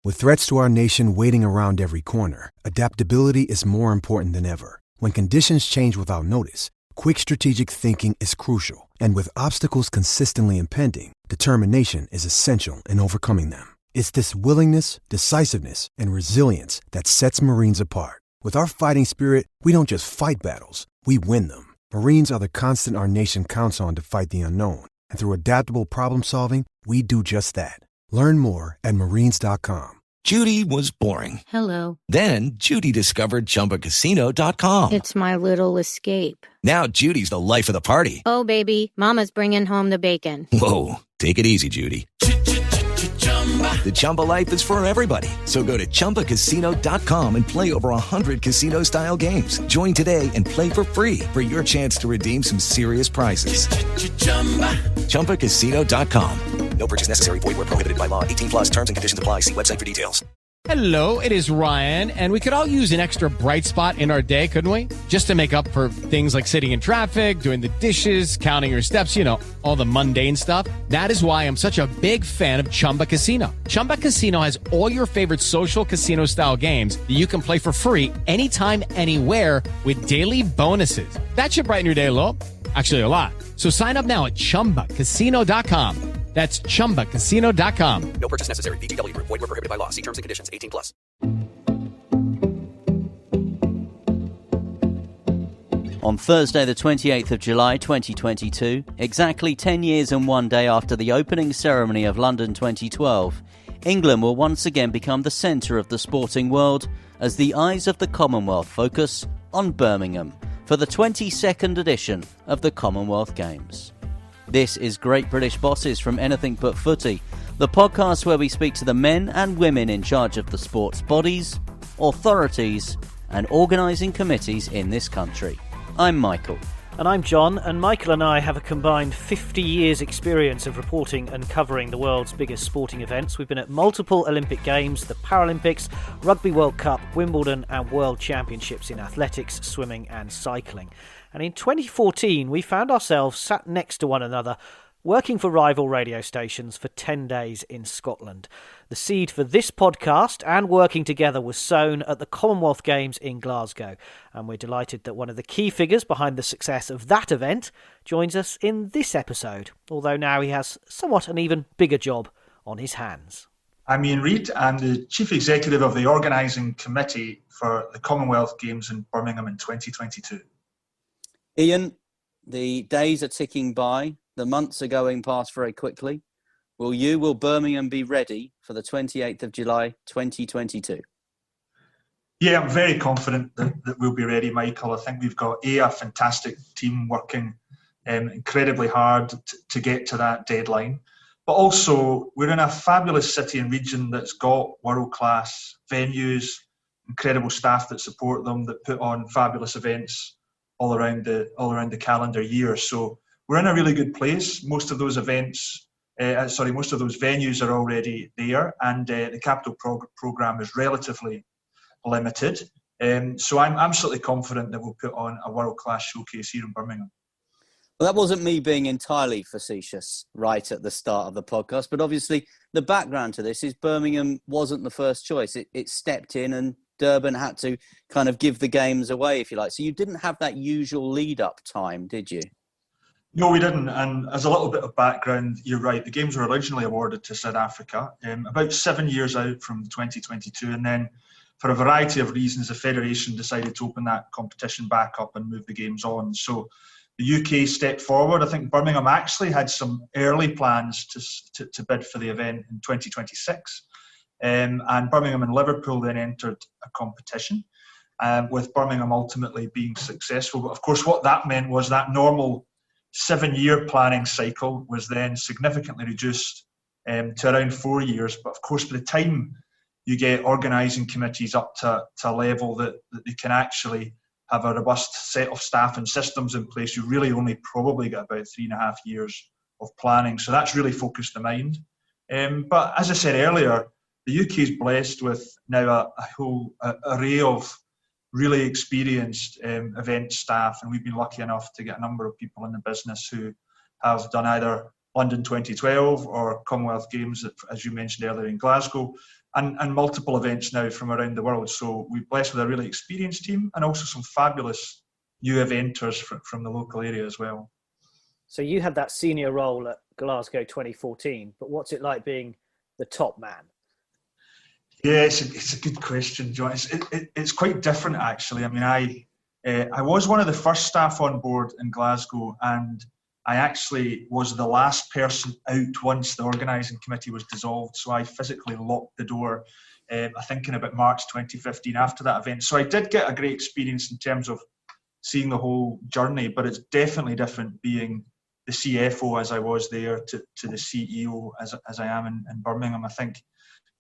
With threats to our nation waiting around every corner, adaptability is more important than ever. When conditions change without notice, quick strategic thinking is crucial. And with obstacles consistently impending, determination is essential in overcoming them. It's this willingness, decisiveness, and resilience that sets Marines apart. With our fighting spirit, we don't just fight battles, we win them. Marines are the constant our nation counts on to fight the unknown. And through adaptable problem solving, we do just that. Learn more at marines.com. Judy was boring. Hello. Then Judy discovered ChumbaCasino.com. It's my little escape. Now Judy's the life of the party. Oh, baby, mama's bringing home the bacon. Whoa, take it easy, Judy. The Chumba life is for everybody. So go to ChumbaCasino.com and play over 100 casino-style games. Join today and play for free for your chance to redeem some serious prizes. ChumbaCasino.com. No purchase necessary. Void where prohibited by law. 18 plus terms and conditions apply. See website for details. Hello, it is Ryan, and we could all use an extra bright spot in our day, couldn't we? Just to make up for things like sitting in traffic, doing the dishes, counting your steps, you know, all the mundane stuff. That is why I'm such a big fan of Chumba Casino. Chumba Casino has all your favorite social casino-style games that you can play for free anytime, anywhere with daily bonuses. That should brighten your day a little. Actually, a lot. So sign up now at ChumbaCasino.com. That's ChumbaCasino.com. No purchase necessary. VGW Group. Void where prohibited by law. See terms and conditions. 18 plus. On Thursday, the 28th of July 2022, exactly 10 years and 1 day after the opening ceremony of London 2012, England will once again become the centre of the sporting world as the eyes of the Commonwealth focus on Birmingham for the 22nd edition of the Commonwealth Games. This is Great British Bosses from Anything But Footy, the podcast where we speak to the men and women in charge of the sports bodies, authorities and organising committees in this country. I'm Michael. And I'm John, and Michael and I have a combined 50 years experience of reporting and covering the world's biggest sporting events. We've been at multiple Olympic Games, the Paralympics, Rugby World Cup, Wimbledon and World Championships in athletics, swimming and cycling. And in 2014, we found ourselves sat next to one another, working for rival radio stations for 10 days in Scotland. The seed for this podcast and working together was sown at the Commonwealth Games in Glasgow. And we're delighted that one of the key figures behind the success of that event joins us in this episode, although now he has somewhat an even bigger job on his hands. I'm Reid. I'm the Chief Executive of the Organising Committee for the Commonwealth Games in Birmingham in 2022. Ian, the days are ticking by. The months are going past very quickly. Will Birmingham be ready for the 28th of July 2022? Yeah, I'm very confident that we'll be ready, Michael. I think we've got a fantastic team working incredibly hard to get to that deadline. But also, we're in a fabulous city and region that's got world-class venues, incredible staff that support them, that put on fabulous events all around the calendar year. So we're in a really good place. Most of those venues are already there, and the capital programme is relatively limited. So I'm absolutely confident that we'll put on a world-class showcase here in Birmingham. Well, that wasn't me being entirely facetious right at the start of the podcast, but obviously the background to this is Birmingham wasn't the first choice. It stepped in and Durban had to kind of give the games away, if you like. So you didn't have that usual lead-up time, did you? No, we didn't. And as a little bit of background, you're right. The Games were originally awarded to South Africa about 7 years out from 2022. And then for a variety of reasons, the Federation decided to open that competition back up and move the Games on. So the UK stepped forward. I think Birmingham actually had some early plans to bid for the event in 2026. And Birmingham and Liverpool then entered a competition, with Birmingham ultimately being successful. But of course, what that meant was that normal 7-year planning cycle was then significantly reduced to around 4 years. But of course, by the time you get organising committees up to a level that they can actually have a robust set of staff and systems in place, you really only probably get about 3.5 years of planning. So that's really focused the mind. But as I said earlier, the UK is blessed with now a whole array of really experienced event staff, and we've been lucky enough to get a number of people in the business who have done either London 2012 or Commonwealth Games, as you mentioned earlier, in Glasgow, and multiple events now from around the world. So we're blessed with a really experienced team and also some fabulous new eventers from the local area as well. So you had that senior role at Glasgow 2014, but what's it like being the top man? Yeah, it's a good question, John. It's quite different, actually. I mean, I was one of the first staff on board in Glasgow, and I actually was the last person out once the organising committee was dissolved. So I physically locked the door, I think in about March 2015 after that event. So I did get a great experience in terms of seeing the whole journey, but it's definitely different being the CFO as I was there to the CEO as I am in Birmingham. I think,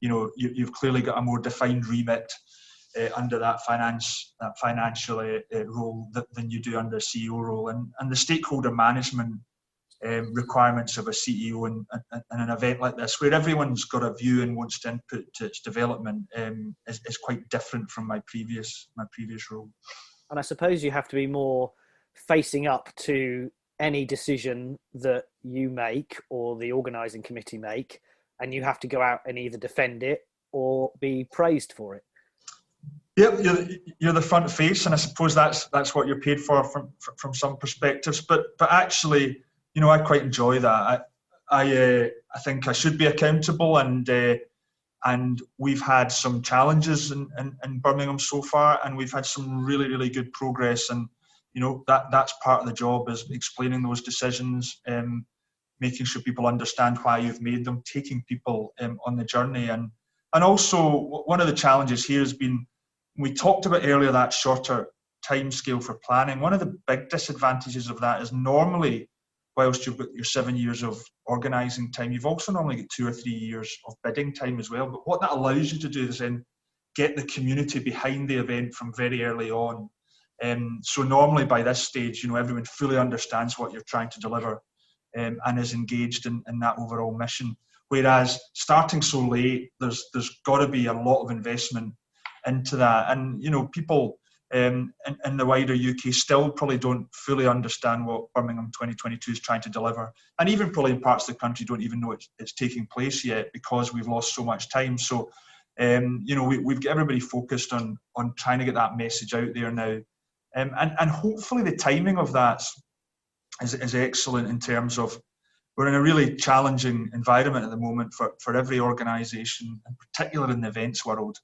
you've clearly got a more defined remit under that financial role than you do under a CEO role, and the stakeholder management requirements of a CEO in an event like this, where everyone's got a view and wants to input to its development, is quite different from my previous role. And I suppose you have to be more facing up to any decision that you make or the organising committee make, and you have to go out and either defend it or be praised for it. Yep, you're the front face, and I suppose that's what you're paid for from some perspectives. But actually, I quite enjoy that. I think I should be accountable, and we've had some challenges in Birmingham so far, and we've had some really, really good progress. And that's part of the job, is explaining those decisions, making sure people understand why you've made them, taking people on the journey. And also, one of the challenges here has been, we talked about earlier, that shorter time scale for planning. One of the big disadvantages of that is normally, whilst you've got your 7 years of organising time, you've also normally got 2 or 3 years of bidding time as well. But what that allows you to do is then get the community behind the event from very early on. So normally by this stage, everyone fully understands what you're trying to deliver, and is engaged in that overall mission. Whereas starting so late, there's got to be a lot of investment into that. And, people in the wider UK still probably don't fully understand what Birmingham 2022 is trying to deliver. And even probably in parts of the country don't even know it's taking place yet, because we've lost so much time. So, we've got everybody focused on trying to get that message out there now. And hopefully the timing of that is excellent, in terms of, we're in a really challenging environment at the moment for every organisation, in particular in the events world.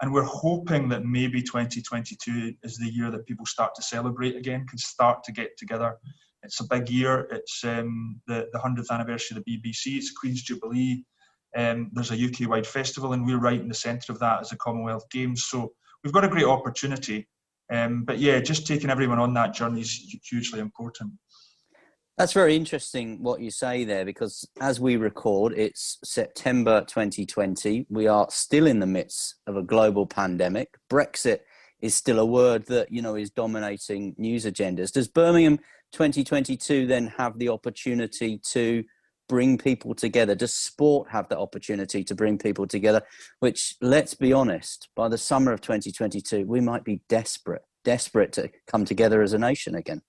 And we're hoping that maybe 2022 is the year that people start to celebrate again, can start to get together. It's a big year. It's the 100th anniversary of the BBC. It's Queen's Jubilee. There's a UK-wide festival, and we're right in the centre of that as the Commonwealth Games. So we've got a great opportunity. But yeah, just taking everyone on that journey is hugely important. That's very interesting what you say there, because as we record, it's September 2020. We are still in the midst of a global pandemic. Brexit is still a word that, is dominating news agendas. Does Birmingham 2022 then have the opportunity to bring people together? Does sport have the opportunity to bring people together? Which, let's be honest, by the summer of 2022, we might be desperate to come together as a nation again.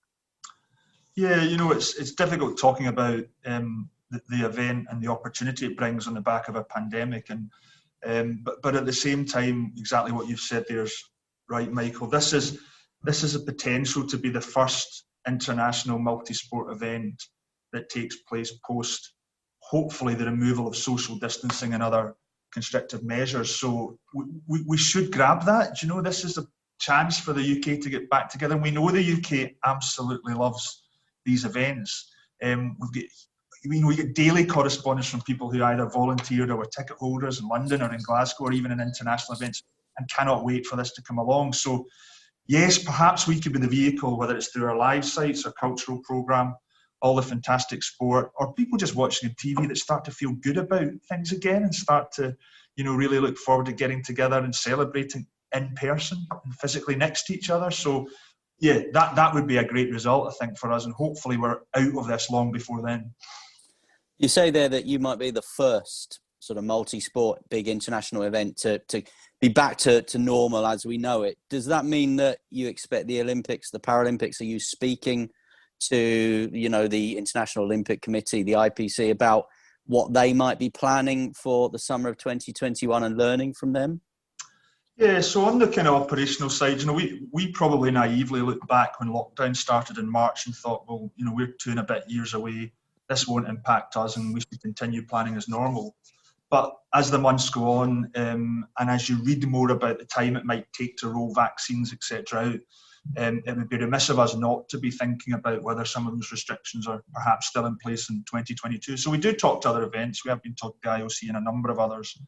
Yeah, it's difficult talking about the event and the opportunity it brings on the back of a pandemic, but at the same time, exactly what you've said there's right, Michael. This is a potential to be the first international multi-sport event that takes place post, hopefully, the removal of social distancing and other constrictive measures. So we should grab that. This is a chance for the UK to get back together. And we know the UK absolutely loves these events. We get daily correspondence from people who either volunteered or were ticket holders in London or in Glasgow or even in international events, and cannot wait for this to come along. So yes, perhaps we could be the vehicle, whether it's through our live sites or cultural programme, all the fantastic sport, or people just watching on TV that start to feel good about things again and start to, really look forward to getting together and celebrating in person and physically next to each other. So yeah, that would be a great result, I think, for us, and hopefully we're out of this long before then. You say there that you might be the first sort of multi-sport big international event to be back to normal as we know it. Does that mean that you expect the Olympics, the Paralympics, are you speaking to, the International Olympic Committee, the IPC, about what they might be planning for the summer of 2021 and learning from them? Yeah, so on the kind of operational side, we probably naively looked back when lockdown started in March and thought, well, we're 2.5 years away. This won't impact us and we should continue planning as normal. But as the months go on, and as you read more about the time it might take to roll vaccines, etc., out, it would be remiss of us not to be thinking about whether some of those restrictions are perhaps still in place in 2022. So we do talk to other events. We have been talking to IOC and a number of others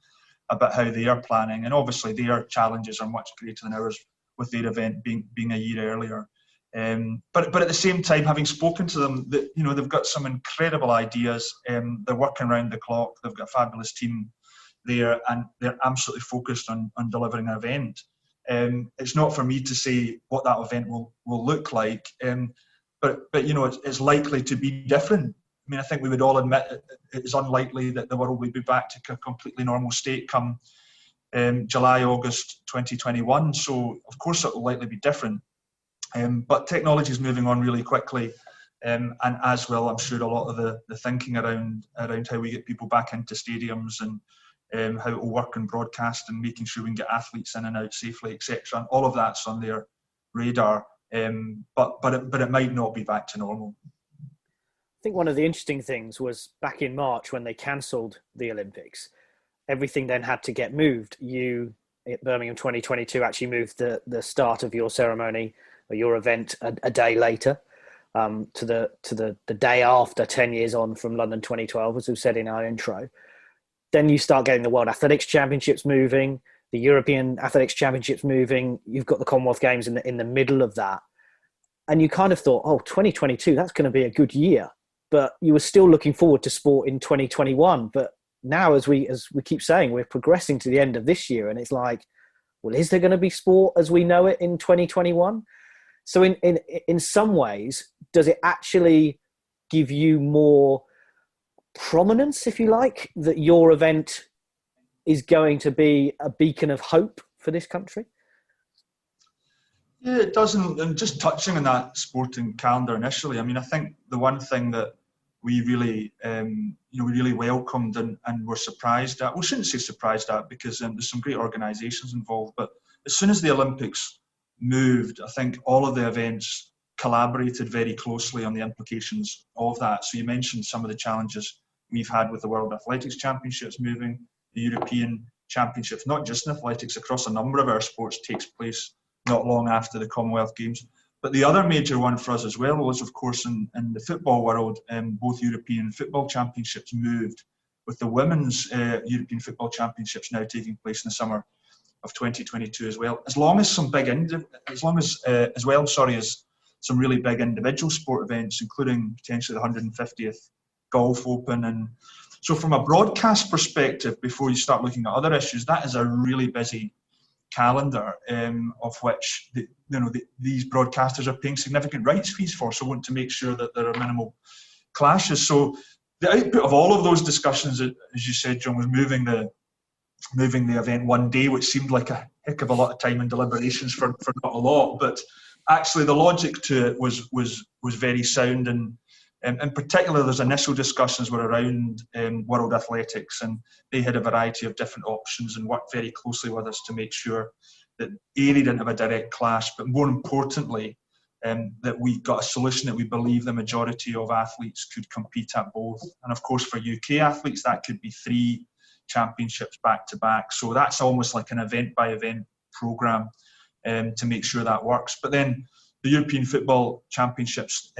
about how they are planning, and obviously their challenges are much greater than ours, with their event being a year earlier. But at the same time, having spoken to them, they've got some incredible ideas. They're working around the clock. They've got a fabulous team there, and they're absolutely focused on delivering an event. It's not for me to say what that event will look like, but it's likely to be different. I mean, I think we would all admit it's unlikely that the world will be back to a completely normal state come July, August 2021. So, of course, it will likely be different. But technology is moving on really quickly, and as well, I'm sure a lot of the thinking around how we get people back into stadiums and how it will work in broadcast and making sure we can get athletes in and out safely, etc. And all of that's on their radar, but it might not be back to normal. I think one of the interesting things was back in March when they cancelled the Olympics, everything then had to get moved. You, at Birmingham 2022, actually moved the start of your ceremony or your event a day later, to the day after 10 years on from London 2012, as we said in our intro. Then you start getting the World Athletics Championships moving, the European Athletics Championships moving. You've got the Commonwealth Games in the middle of that. And you kind of thought, 2022, that's going to be a good year. But you were still looking forward to sport in 2021. But now, as we keep saying, we're progressing to the end of this year. And it's like, well, is there going to be sport as we know it in 2021? So in some ways, does it actually give you more prominence, if you like, that your event is going to be a beacon of hope for this country? Yeah, it doesn't. And just touching on that sporting calendar initially, I mean, I think the one thing that we really, we really welcomed and were surprised at, we shouldn't say surprised at, because there's some great organisations involved, but as soon as the Olympics moved, I think all of the events collaborated very closely on the implications of that. So you mentioned some of the challenges we've had with the World Athletics Championships moving, the European Championships, not just in athletics, across a number of our sports, takes place not long after the Commonwealth Games. But the other major one for us as well was, of course, in the football world, both European Football Championships moved, with the Women's European Football Championships now taking place in the summer of 2022 as well. As some really big individual sport events, including potentially the 150th Golf Open. And so from a broadcast perspective, before you start looking at other issues, that is a really busy calendar, of which these broadcasters are paying significant rights fees for, so want to make sure that there are minimal clashes. So the output of all of those discussions, as you said, John, was moving the event one day, which seemed like a heck of a lot of time and deliberations for not a lot, but actually the logic to it was very sound. And in particular, those initial discussions were around World Athletics, and they had a variety of different options and worked very closely with us to make sure that they didn't have a direct clash, but more importantly, that we got a solution that we believe the majority of athletes could compete at both. And of course, for UK athletes, that could be 3 championships back to back. So that's almost like an event by event programme to make sure that works. But then the European Football Championships,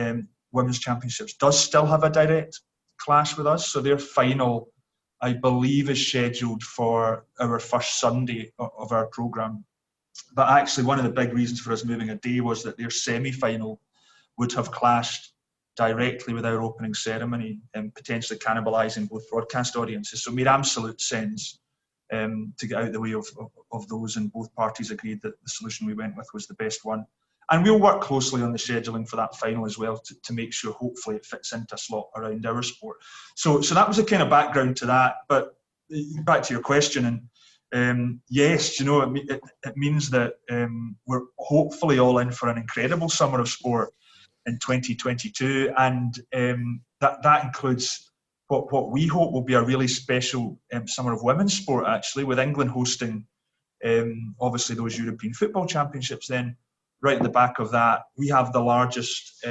Women's Championships, does still have a direct clash with us. So their final, I believe, is scheduled for our first Sunday of our programme. But actually, one of the big reasons for us moving a day was that their semi-final would have clashed directly with our opening ceremony and potentially cannibalising both broadcast audiences. So it made absolute sense to get out of the way of those, and both parties agreed that the solution we went with was the best one. And we'll work closely on the scheduling for that final as well to make sure hopefully it fits into a slot around our sport. So that was a kind of background to that. But back to your question, and yes, it means that we're hopefully all in for an incredible summer of sport in 2022, and that includes what we hope will be a really special summer of women's sport, actually, with England hosting obviously those European Football Championships. Then right at the back of that, we have the largest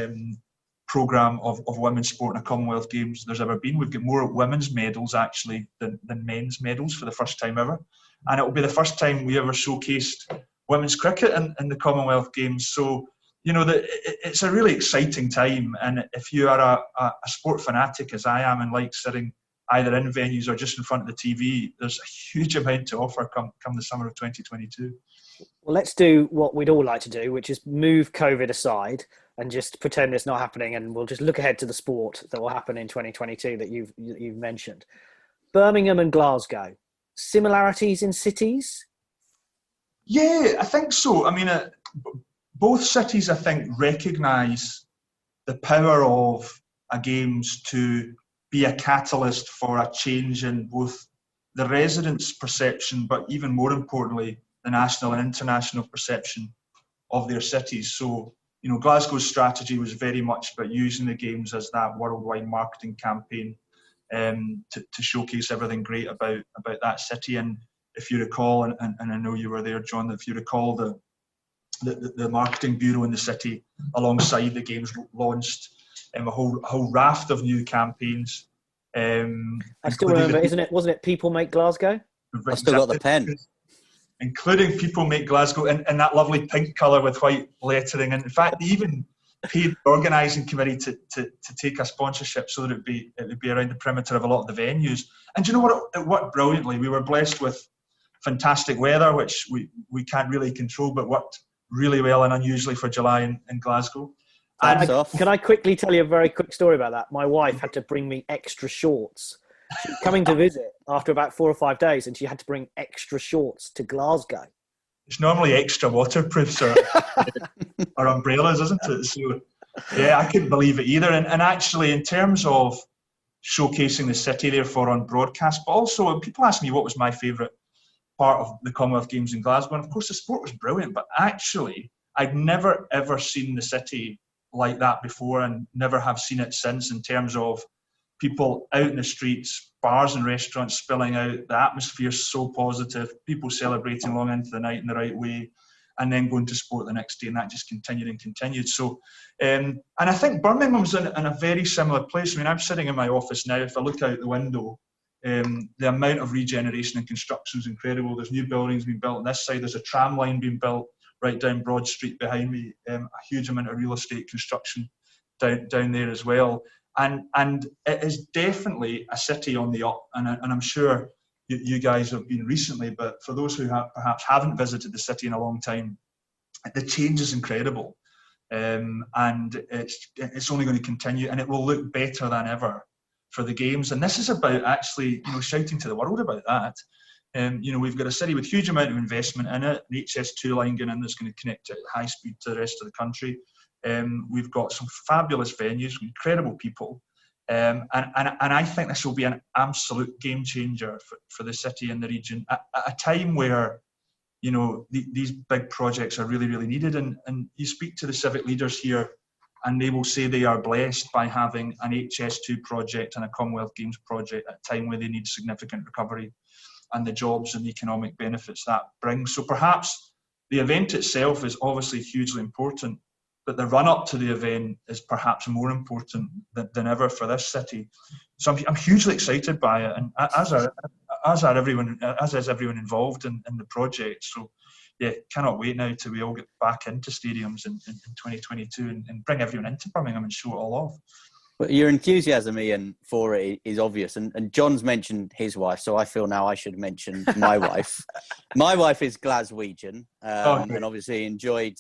programme of women's sport in a Commonwealth Games there's ever been. We've got more women's medals actually than men's medals for the first time ever. And it will be the first time we ever showcased women's cricket in the Commonwealth Games. So, it's a really exciting time. And if you are a sport fanatic, as I am, and like sitting either in venues or just in front of the TV, there's a huge amount to offer come the summer of 2022. Well, let's do what we'd all like to do, which is move COVID aside and just pretend it's not happening, and we'll just look ahead to the sport that will happen in 2022 that you've mentioned. Birmingham and Glasgow, similarities in cities? Yeah, I think so. I mean, both cities, I think, recognise the power of a Games to be a catalyst for a change in both the residents' perception, but even more importantly, the national and international perception of their cities. So, Glasgow's strategy was very much about using the Games as that worldwide marketing campaign to showcase everything great about that city. And if you recall, and I know you were there, John, if you recall, the marketing bureau in the city, alongside the Games, launched a whole raft of new campaigns. I still remember, wasn't it People Make Glasgow? I still got the pen. Including People Make Glasgow in that lovely pink colour with white lettering. And in fact, they even paid the organising committee to take a sponsorship so that it would be around the perimeter of a lot of the venues. And do you know what? It worked brilliantly. We were blessed with fantastic weather, which we can't really control, but worked really well and unusually for July in Glasgow. Can I quickly tell you a very quick story about that? My wife had to bring me extra shorts. She was coming to visit after about 4 or 5 days, and she had to bring extra shorts to Glasgow. It's normally extra waterproofs or umbrellas, isn't it? So, yeah, I couldn't believe it either. And actually, in terms of showcasing the city, therefore, on broadcast, but also people ask me what was my favourite part of the Commonwealth Games in Glasgow. And of course, the sport was brilliant, but actually, I'd never, ever seen the city like that before, and never have seen it since, in terms of people out in the streets, bars and restaurants spilling out, the atmosphere's so positive, people celebrating long into the night in the right way, and then going to sport the next day, and that just continued and continued. So, and I think Birmingham's in a very similar place. I mean, I'm sitting in my office now. If I look out the window, the amount of regeneration and construction is incredible. There's new buildings being built on this side. There's a tram line being built right down Broad Street behind me. A huge amount of real estate construction down there as well. And it is definitely a city on the up. And I'm sure you guys have been recently, but for those who perhaps haven't visited the city in a long time, the change is incredible. And it's only going to continue, and it will look better than ever for the Games. And this is about actually, shouting to the world about that. We've got a city with huge amount of investment in it, an HS2 line going in that's going to connect it at high speed to the rest of the country. We've got some fabulous venues, incredible people. And I think this will be an absolute game changer for the city and the region at a time where, these big projects are really, really needed. And you speak to the civic leaders here, and they will say they are blessed by having an HS2 project and a Commonwealth Games project at a time where they need significant recovery and the jobs and the economic benefits that brings. So perhaps the event itself is obviously hugely important, but the run-up to the event is perhaps more important than ever for this city. So I'm hugely excited by it, and as is everyone involved in the project. So yeah, cannot wait now till we all get back into stadiums in 2022 and bring everyone into Birmingham and show it all off. Well, your enthusiasm, Ian, for it is obvious. And John's mentioned his wife, so I feel now I should mention my wife. My wife is Glaswegian, and obviously enjoyed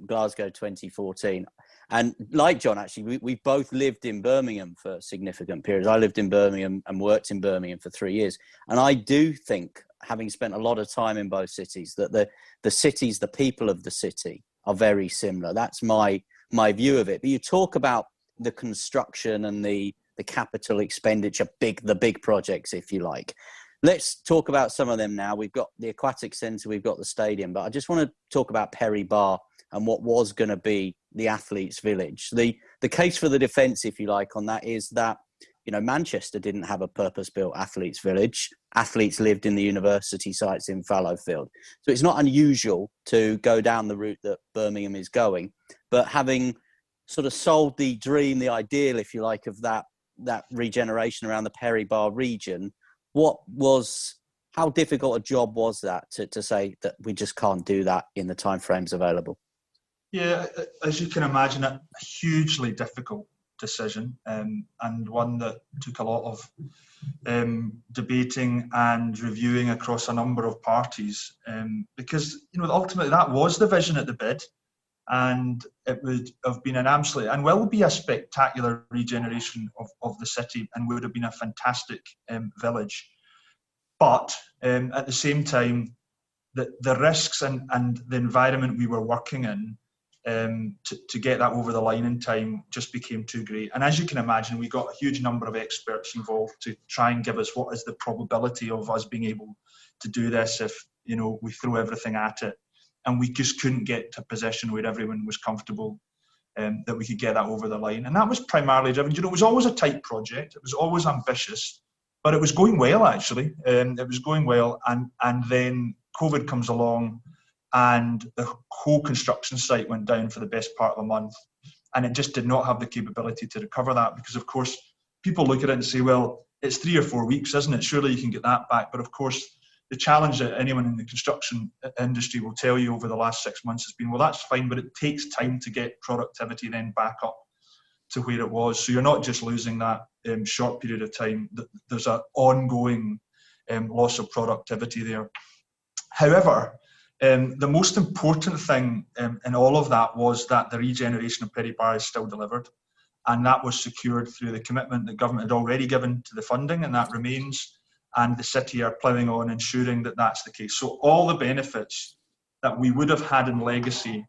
Glasgow 2014. And like John, actually, we both lived in Birmingham for significant periods. I lived in Birmingham and worked in Birmingham for 3 years. And I do think, having spent a lot of time in both cities, that the cities, the people of the city are very similar. That's my view of it. But you talk about the construction and the capital expenditure, the big projects, if you like. Let's talk about some of them now. We've got the Aquatics Centre, we've got the stadium, but I just want to talk about Perry Barr and what was going to be the athletes' village. The case for the defence, if you like, on that is that Manchester didn't have a purpose-built athletes village. Athletes lived in the university sites in Fallowfield. So it's not unusual to go down the route that Birmingham is going. But having sort of sold the dream, the ideal, if you like, of that regeneration around the Perry Barr region, how difficult a job was that to say that we just can't do that in the timeframes available? Yeah, as you can imagine, a hugely difficult decision, and one that took a lot of debating and reviewing across a number of parties, because ultimately that was the vision at the bid, and it would have been an absolute and will be a spectacular regeneration of the city, and would have been a fantastic village. But at the same time, the risks and the environment we were working in to get that over the line in time just became too great. And as you can imagine, we got a huge number of experts involved to try and give us what is the probability of us being able to do this if we throw everything at it. And we just couldn't get to a position where everyone was comfortable that we could get that over the line. And that was primarily driven, it was always a tight project, it was always ambitious, but it was going well, actually. It was going well, and then COVID comes along, and the whole construction site went down for the best part of a month, and it just did not have the capability to recover that, because of course people look at it and say, well, it's 3 or 4 weeks, isn't it? Surely you can get that back. But of course the challenge that anyone in the construction industry will tell you over the last 6 months has been, well, that's fine, but it takes time to get productivity then back up to where it was. So you're not just losing that short period of time, there's an ongoing loss of productivity there. However, the most important thing in all of that was that the regeneration of Perry Barr is still delivered, and that was secured through the commitment that government had already given to the funding, and that remains, and the city are ploughing on ensuring that that's the case. So all the benefits that we would have had in legacy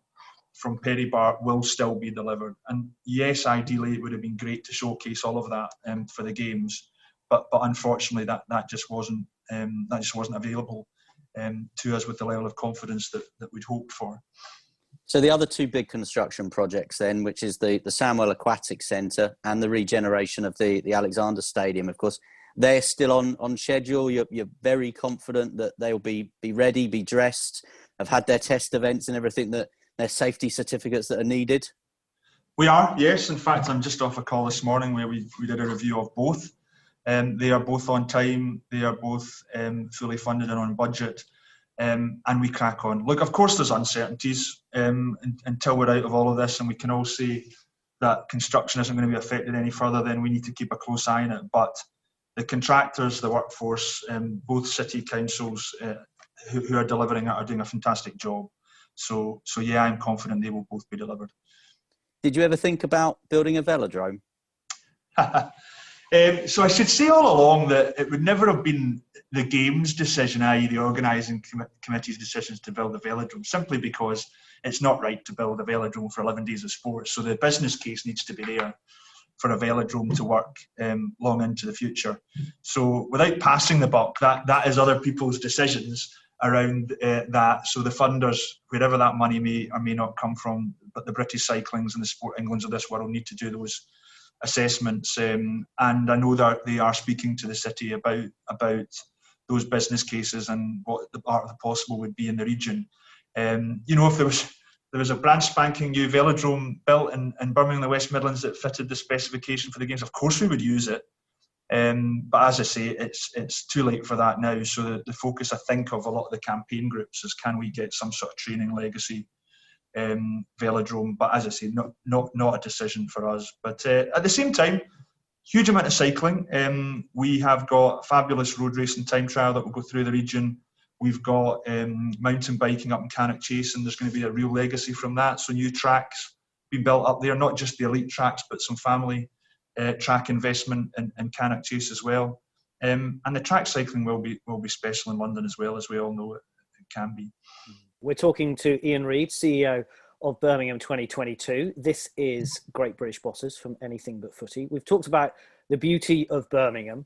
from Perry Barr will still be delivered. And yes, ideally it would have been great to showcase all of that for the games, but unfortunately that just wasn't available to us with the level of confidence that we'd hoped for. So the other two big construction projects then, which is the Sandwell Aquatics Centre and the regeneration of the Alexander Stadium, of course, they're still on schedule. You're very confident that they'll be ready, be dressed, have had their test events and everything, that their safety certificates that are needed? We are, yes. In fact, I'm just off a call this morning where we did a review of both. They are both on time, they are both fully funded and on budget, and we crack on. Look, of course there's uncertainties until we're out of all of this, and we can all say that construction isn't going to be affected any further, then we need to keep a close eye on it. But the contractors, the workforce, both city councils who are delivering it are doing a fantastic job. So yeah, I'm confident they will both be delivered. Did you ever think about building a velodrome? So I should say all along that it would never have been the Games decision, i.e. the organising committee's decisions to build a velodrome, simply because it's not right to build a velodrome for 11 days of sport. So the business case needs to be there for a velodrome to work long into the future. So without passing the buck, that is other people's decisions around that. So the funders, wherever that money may or may not come from, but the British Cyclings and the Sport Englands of this world need to do those assessments. And I know that they are speaking to the city about those business cases and what the art of the possible would be in the region. If there was a brand spanking new velodrome built in Birmingham, the West Midlands, that fitted the specification for the Games, of course we would use it. But as I say, it's too late for that now. So the focus, I think, of a lot of the campaign groups is, can we get some sort of training legacy velodrome? But as I say, not a decision for us. But at the same time, huge amount of cycling. We have got a fabulous road racing time trial that will go through the region. We've got mountain biking up in Cannock Chase, and there's going to be a real legacy from that. So new tracks being built up there, not just the elite tracks, but some family track investment in Cannock Chase as well. And the track cycling will be special in London as well, as we all know it can be. We're talking to Reid, CEO of Birmingham 2022. This is Great British Bosses from Anything But Footy. We've talked about the beauty of Birmingham,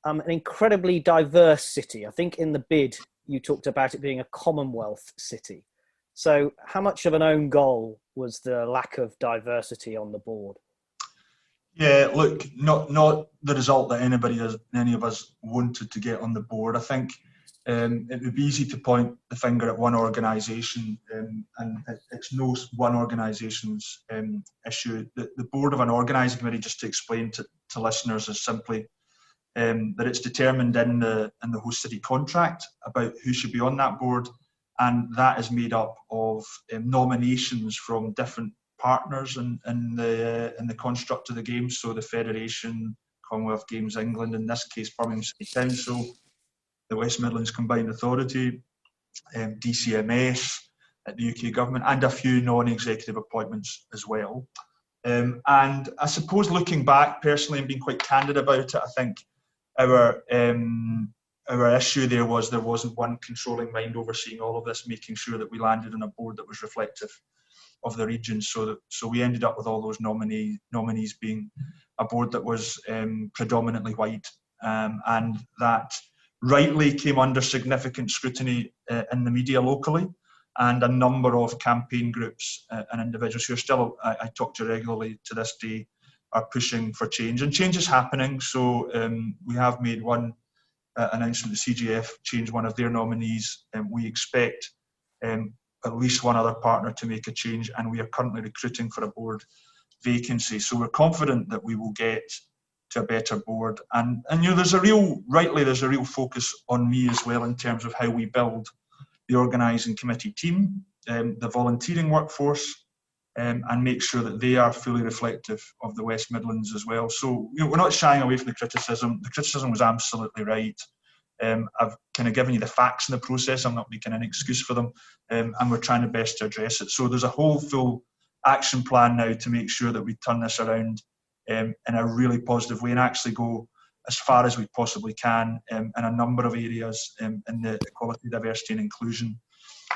an incredibly diverse city. I think in the bid you talked about it being a Commonwealth city. So how much of an own goal was the lack of diversity on the board? Yeah, look, not the result that any of us wanted to get on the board. I think it would be easy to point the finger at one organisation, and it's no one organisation's issue. The board of an organising committee, just to explain to listeners, is simply that it's determined in the host city contract about who should be on that board, and that is made up of nominations from different partners in the construct of the games. So the Federation, Commonwealth Games England, in this case Birmingham City Council, the West Midlands Combined Authority, DCMS at the UK government, and a few non-executive appointments as well. And I suppose, looking back personally and being quite candid about it, I think our issue there wasn't one controlling mind overseeing all of this, making sure that we landed on a board that was reflective of the region. So we ended up with all those nominees being a board that was predominantly white, and that rightly came under significant scrutiny in the media locally, and a number of campaign groups and individuals who are still, I talk to regularly to this day, are pushing for change. And change is happening. So we have made one announcement, the CGF changed one of their nominees, and we expect at least one other partner to make a change, and we are currently recruiting for a board vacancy. So we're confident that we will get to a better board. And there's a real focus on me as well in terms of how we build the organising committee team, the volunteering workforce, and make sure that they are fully reflective of the West Midlands as well. So we're not shying away from the criticism. The criticism was absolutely right. I've kind of given you the facts in the process. I'm not making an excuse for them, and we're trying the best to address it. So there's a whole full action plan now to make sure that we turn this around in a really positive way and actually go as far as we possibly can in a number of areas in the equality, diversity and inclusion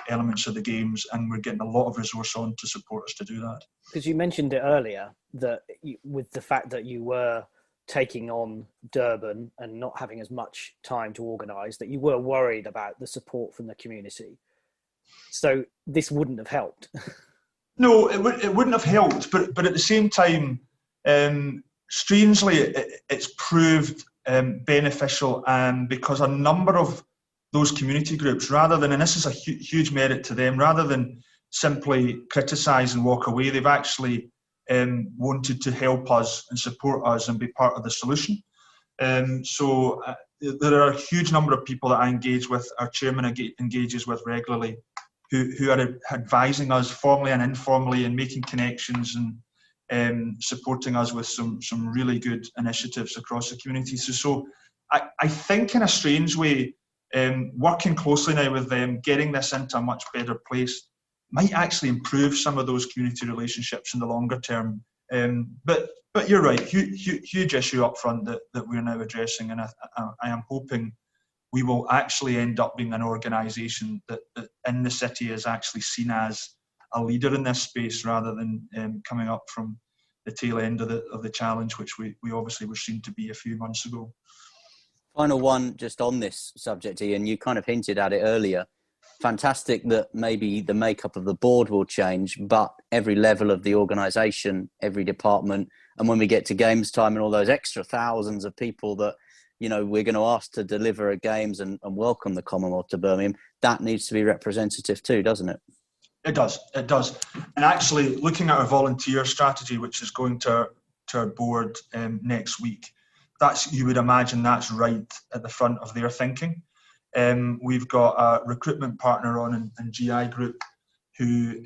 elements of the games, and we're getting a lot of resource on to support us to do that. Because you mentioned it earlier, that with the fact that you were taking on Durban and not having as much time to organise, that you were worried about the support from the community. So this wouldn't have helped. No, it wouldn't have helped, but at the same time, strangely, it's proved beneficial, because a number of those community groups, rather than, and this is a huge merit to them, rather than simply criticise and walk away, they've actually wanted to help us and support us and be part of the solution. So there are a huge number of people that I engage with, our chairman engages with regularly, who are advising us formally and informally and making connections and supporting us with some really good initiatives across the community. So I think in a strange way, working closely now with them, getting this into a much better place, might actually improve some of those community relationships in the longer term. But you're right, huge issue up front that we're now addressing, and I am hoping we will actually end up being an organisation that in the city is actually seen as a leader in this space, rather than coming up from the tail end of the challenge, which we obviously were seen to be a few months ago. Final one just on this subject, Ian, you kind of hinted at it earlier. Fantastic that maybe the makeup of the board will change, but every level of the organisation, every department, and when we get to games time and all those extra thousands of people that, you know, we're going to ask to deliver at games and welcome the Commonwealth to Birmingham, that needs to be representative too, doesn't it? It does. And actually, looking at our volunteer strategy, which is going to our board next week, you would imagine that's right at the front of their thinking. We've got a recruitment partner on in GI Group who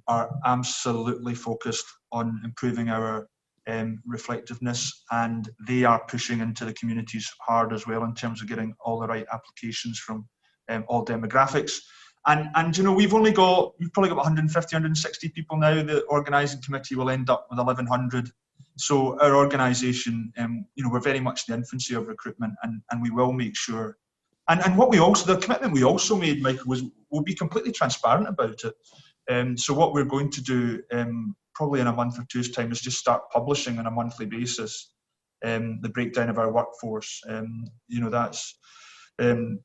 are absolutely focused on improving our reflectiveness, and they are pushing into the communities hard as well in terms of getting all the right applications from all demographics. And you know, we've probably got 150, 160 people now. The organising committee will end up with 1,100. So our organisation, you know, we're very much in the infancy of recruitment, and we will make sure. And what the commitment we also made, Michael, was we'll be completely transparent about it. So what we're going to do, probably in a month or two's time, is just start publishing on a monthly basis the breakdown of our workforce. You know, that's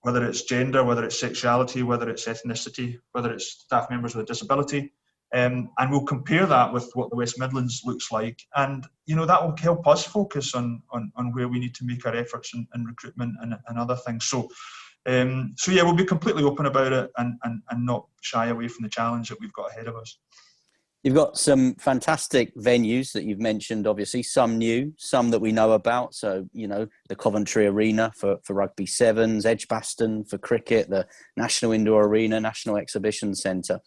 whether it's gender, whether it's sexuality, whether it's ethnicity, whether it's staff members with a disability. And we'll compare that with what the West Midlands looks like. And, that will help us focus on where we need to make our efforts in recruitment and other things. So we'll be completely open about it and not shy away from the challenge that we've got ahead of us. You've got some fantastic venues that you've mentioned, obviously, some new, some that we know about. So, the Coventry Arena for Rugby Sevens, Edgbaston for cricket, the National Indoor Arena, National Exhibition Centre.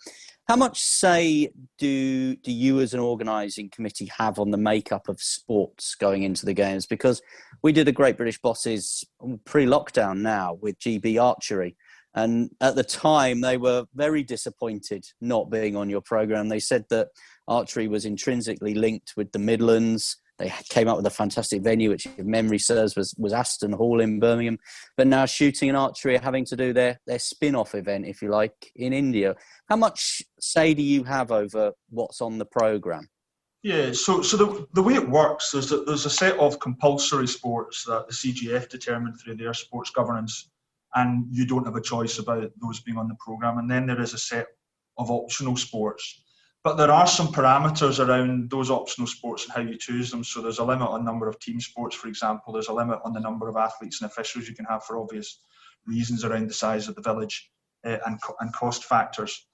How much say do you as an organising committee have on the makeup of sports going into the Games? Because we did a Great British Bosses pre-lockdown now with GB Archery. And at the time, they were very disappointed not being on your programme. They said that archery was intrinsically linked with the Midlands. They came up with a fantastic venue, which, if memory serves, was Aston Hall in Birmingham. But now shooting and archery are having to do their spin-off event, if you like, in India. How much say do you have over what's on the programme? Yeah, so the way it works is that there's a set of compulsory sports that the CGF determined through their sports governance, and you don't have a choice about those being on the programme. And then there is a set of optional sports. But there are some parameters around those optional sports and how you choose them. So there's a limit on number of team sports, for example. There's a limit on the number of athletes and officials you can have for obvious reasons around the size of the village and cost factors.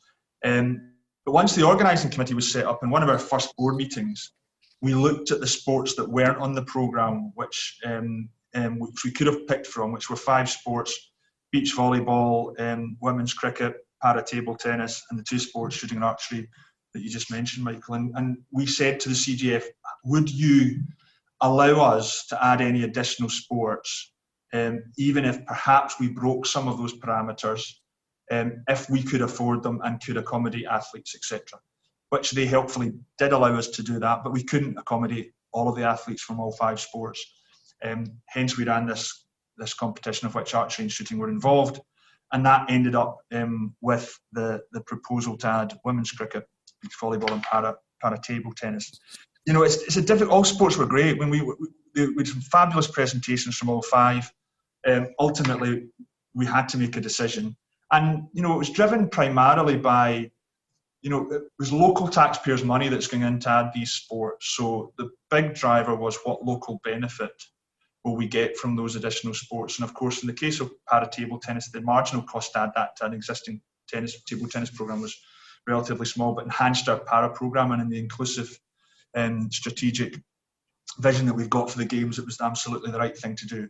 But once the organising committee was set up, in one of our first board meetings, we looked at the sports that weren't on the programme, which we could have picked from, which were 5 sports: beach volleyball, women's cricket, para-table tennis, and the 2 sports, shooting and archery, that you just mentioned, Michael. And we said to the CGF, would you allow us to add any additional sports, even if perhaps we broke some of those parameters, if we could afford them and could accommodate athletes, etc. Which they helpfully did allow us to do that, but we couldn't accommodate all of the athletes from all 5 sports. Hence we ran this competition, of which archery and shooting were involved, and that ended up with the proposal to add women's cricket, beach volleyball, and para-table tennis. It's a difficult. All sports were great. When we had some fabulous presentations from all 5. Ultimately, we had to make a decision, and it was driven primarily by, it was local taxpayers' money that's going in to add these sports. So the big driver was what local benefit will we get from those additional sports. And of course, in the case of para-table tennis, the marginal cost to add that to an existing table tennis programme was relatively small, but enhanced our para programme, and in the inclusive strategic vision that we've got for the Games, it was absolutely the right thing to do.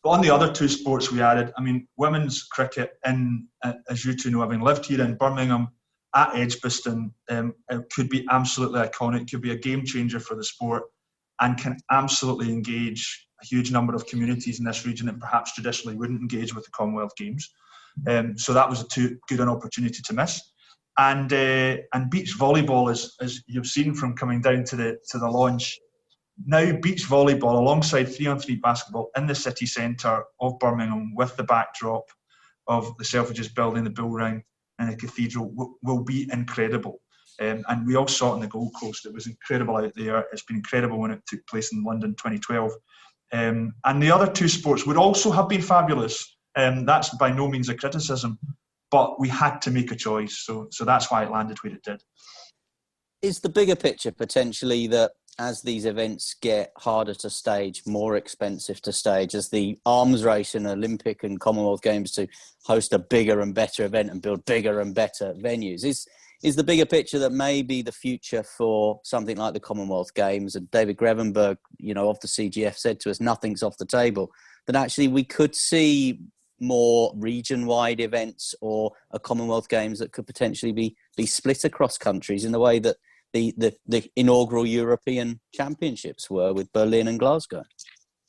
But on the other 2 sports we added, women's cricket, as you two know, having lived here in Birmingham, at Edgbaston, it could be absolutely iconic, could be a game changer for the sport, and can absolutely engage a huge number of communities in this region that perhaps traditionally wouldn't engage with the Commonwealth Games. So that was too good an opportunity to miss. And beach volleyball, as you've seen from coming down to the launch, now beach volleyball alongside 3-on-3 basketball in the city centre of Birmingham, with the backdrop of the Selfridges building, the Bull Ring and the Cathedral, will be incredible. And we all saw it on the Gold Coast. It was incredible out there. It's been incredible when it took place in London 2012. And the other 2 sports would also have been fabulous. That's by no means a criticism, but we had to make a choice. So that's why it landed where it did. Is the bigger picture potentially that as these events get harder to stage, more expensive to stage, as the arms race in Olympic and Commonwealth Games to host a bigger and better event and build bigger and better venues, is the bigger picture that maybe the future for something like the Commonwealth Games, and David Grevenberg, of the CGF, said to us, nothing's off the table, that actually we could see more region-wide events or a Commonwealth Games that could potentially be split across countries in the way that the inaugural European Championships were with Berlin and Glasgow?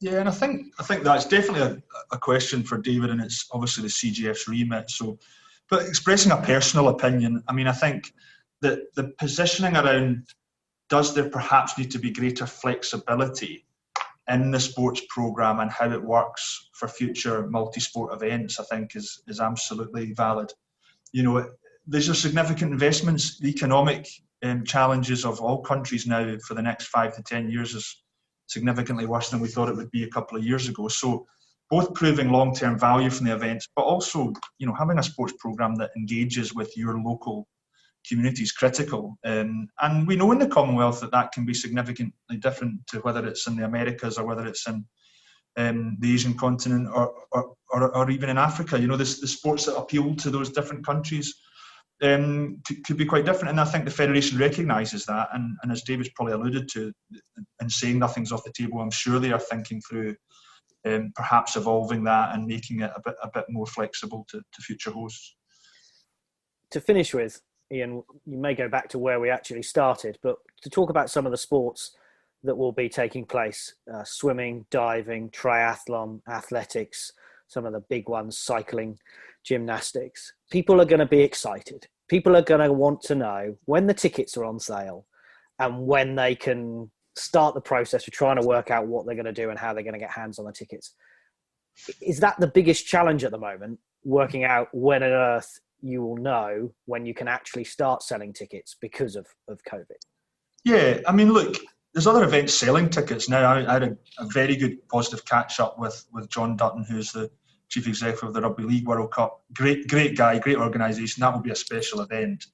Yeah, and I think that's definitely a question for David, and it's obviously the CGF's remit. So, but expressing a personal opinion, I think that the positioning around, does there perhaps need to be greater flexibility in the sports programme and how it works for future multi-sport events, I think is absolutely valid. These are significant investments. The economic challenges of all countries now for the next 5 to 10 years is significantly worse than we thought it would be a couple of years ago. So both proving long-term value from the events, but also, having a sports programme that engages with your local community is critical. And we know in the Commonwealth that can be significantly different to whether it's in the Americas or whether it's in the Asian continent or even in Africa. The sports that appeal to those different countries could be quite different. And I think the Federation recognises that. And as David's probably alluded to, in saying nothing's off the table, I'm sure they are thinking through perhaps evolving that and making it a bit more flexible to future hosts. To finish with, Ian, you may go back to where we actually started, but to talk about some of the sports that will be taking place, swimming, diving, triathlon, athletics, some of the big ones, cycling, gymnastics. People are going to be excited. People are going to want to know when the tickets are on sale and when they can start the process of trying to work out what they're going to do and how they're going to get hands on the tickets. Is that the biggest challenge at the moment, working out when on earth you will know when you can actually start selling tickets because of COVID? Yeah, I mean, look, there's other events selling tickets now. I had a very good positive catch up with John Dutton, who's the Chief Executive of the Rugby League World Cup. Great guy, great organisation. That will be a special event.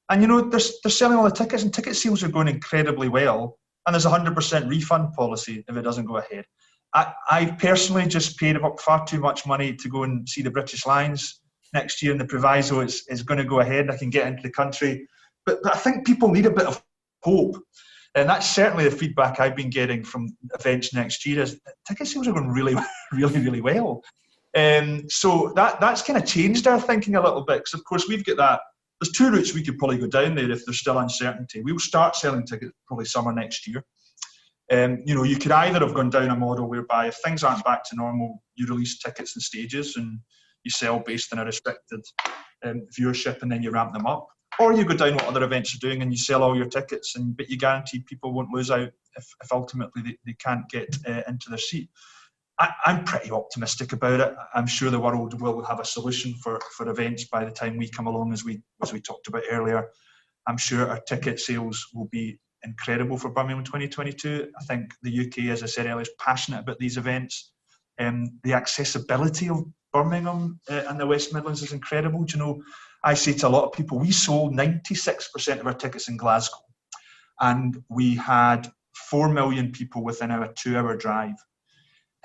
And they're selling all the tickets, and ticket sales are going incredibly well. And there's a 100% refund policy if it doesn't go ahead. I personally just paid far too much money to go and see the British Lions next year, and the proviso is going to go ahead and I can get into the country. But I think people need a bit of hope. And that's certainly the feedback I've been getting from events next year, is ticket sales are going really, really, really well. So that's kind of changed our thinking a little bit, because of course we've got that. There's two routes we could probably go down there if there's still uncertainty. We'll start selling tickets probably summer next year. You could either have gone down a model whereby if things aren't back to normal, you release tickets in stages and you sell based on a restricted viewership and then you ramp them up. Or you go down what other events are doing and you sell all your tickets, but you guarantee people won't lose out if ultimately they can't get into their seat. I'm pretty optimistic about it. I'm sure the world will have a solution for events by the time we come along, as we talked about earlier. I'm sure our ticket sales will be incredible for Birmingham 2022. I think the UK, as I said earlier, is passionate about these events. The accessibility of Birmingham and the West Midlands is incredible. I say to a lot of people, we sold 96% of our tickets in Glasgow, and we had 4 million people within our 2-hour drive.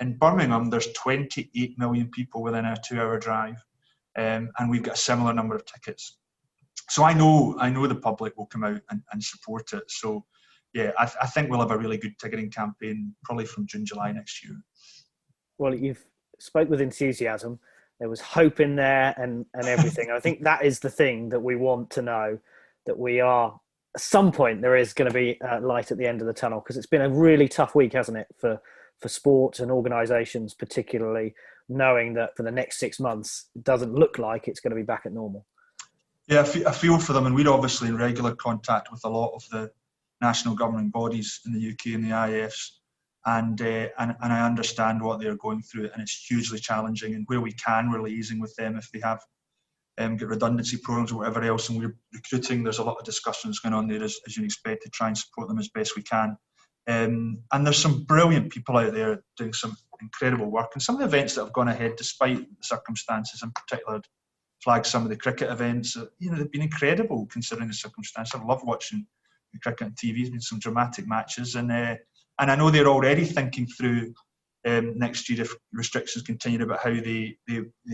In Birmingham, there's 28 million people within our 2-hour drive, and we've got a similar number of tickets. So I know the public will come out and support it. So yeah, I think we'll have a really good ticketing campaign probably from June, July next year. Well, you've spoke with enthusiasm. There was hope in there and everything. I think that is the thing that we want to know, that we are, at some point, there is going to be light at the end of the tunnel, because it's been a really tough week, hasn't it, for sports and organisations, particularly knowing that for the next 6 months, it doesn't look like it's going to be back at normal. Yeah, I feel for them, and we're obviously in regular contact with a lot of the national governing bodies in the UK and the IFs, and I understand what they're going through, and it's hugely challenging. And where we can, we're liaising with them if they have get redundancy programs or whatever else, and we're recruiting. There's a lot of discussions going on there, as you'd expect, to try and support them as best we can. And there's some brilliant people out there doing some incredible work, and some of the events that have gone ahead despite the circumstances, in particular, flag some of the cricket events. They've been incredible considering the circumstances. I love watching the cricket on TV. There's been some dramatic matches, and I know they're already thinking through next year, if restrictions continue, about how they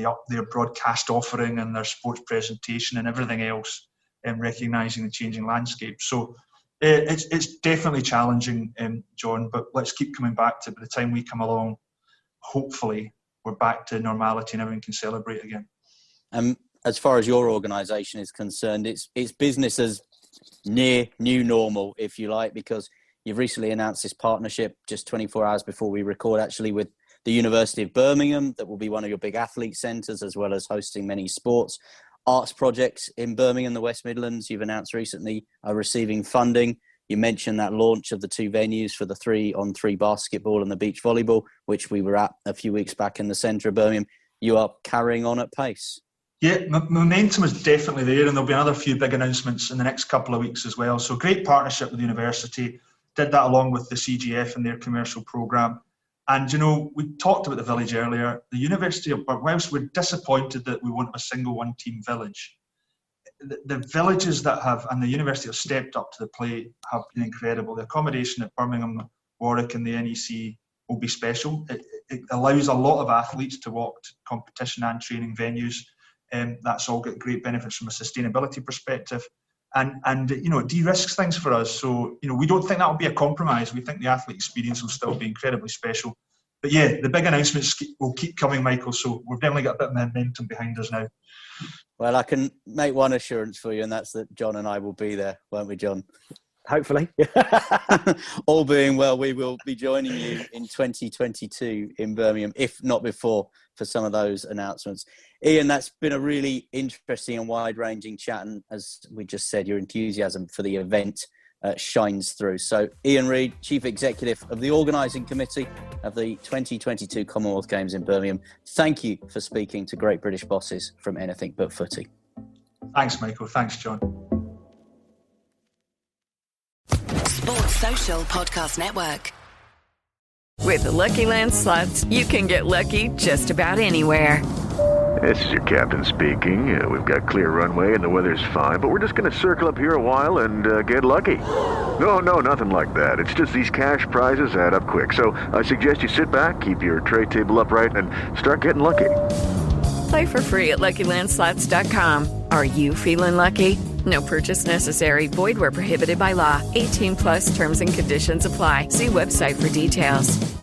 up their broadcast offering and their sports presentation and everything else, recognising the changing landscape. So it's definitely challenging, John, but let's keep coming back to it. By the time we come along, hopefully we're back to normality and everyone can celebrate again. As far as your organisation is concerned, it's business as near new normal, if you like, because you've recently announced this partnership just 24 hours before we record, actually, with the University of Birmingham, that will be one of your big athlete centres, as well as hosting many sports arts projects in Birmingham, the West Midlands. You've announced recently are receiving funding. You mentioned that launch of the 2 venues for the 3-on-3 basketball and the beach volleyball, which we were at a few weeks back in the centre of Birmingham. You are carrying on at pace. Yeah, momentum is definitely there, and there'll be another few big announcements in the next couple of weeks as well. So great partnership with the university. Did that along with the CGF and their commercial programme. And, we talked about the village earlier. The University of Birmingham, whilst we're disappointed that we won't have a single one-team village, the villages that have, and the university have stepped up to the plate, have been incredible. The accommodation at Birmingham, Warwick and the NEC will be special. It allows a lot of athletes to walk to competition and training venues. That's all got great benefits from a sustainability perspective. And it de-risks things for us. So, we don't think that will be a compromise. We think the athlete experience will still be incredibly special. But yeah, the big announcements will keep coming, Michael. So we've definitely got a bit of momentum behind us now. Well, I can make one assurance for you, and that's that John and I will be there, won't we, John? Hopefully. All being well, we will be joining you in 2022 in Birmingham, if not before, for some of those announcements. Ian, that's been a really interesting and wide-ranging chat. And as we just said, your enthusiasm for the event shines through. So Ian Reid, Chief Executive of the Organising Committee of the 2022 Commonwealth Games in Birmingham, thank you for speaking to Great British Bosses from Anything But Footy. Thanks, Michael. Thanks, John. Sports Social Podcast Network. With the Lucky Land Slots, you can get lucky just about anywhere. This is your captain speaking. We've got clear runway and the weather's fine, but we're just going to circle up here a while and get lucky. No, nothing like that. It's just these cash prizes add up quick. So I suggest you sit back, keep your tray table upright, and start getting lucky. Play for free at LuckyLandSlots.com. Are you feeling lucky? No purchase necessary. Void where prohibited by law. 18+ terms and conditions apply. See website for details.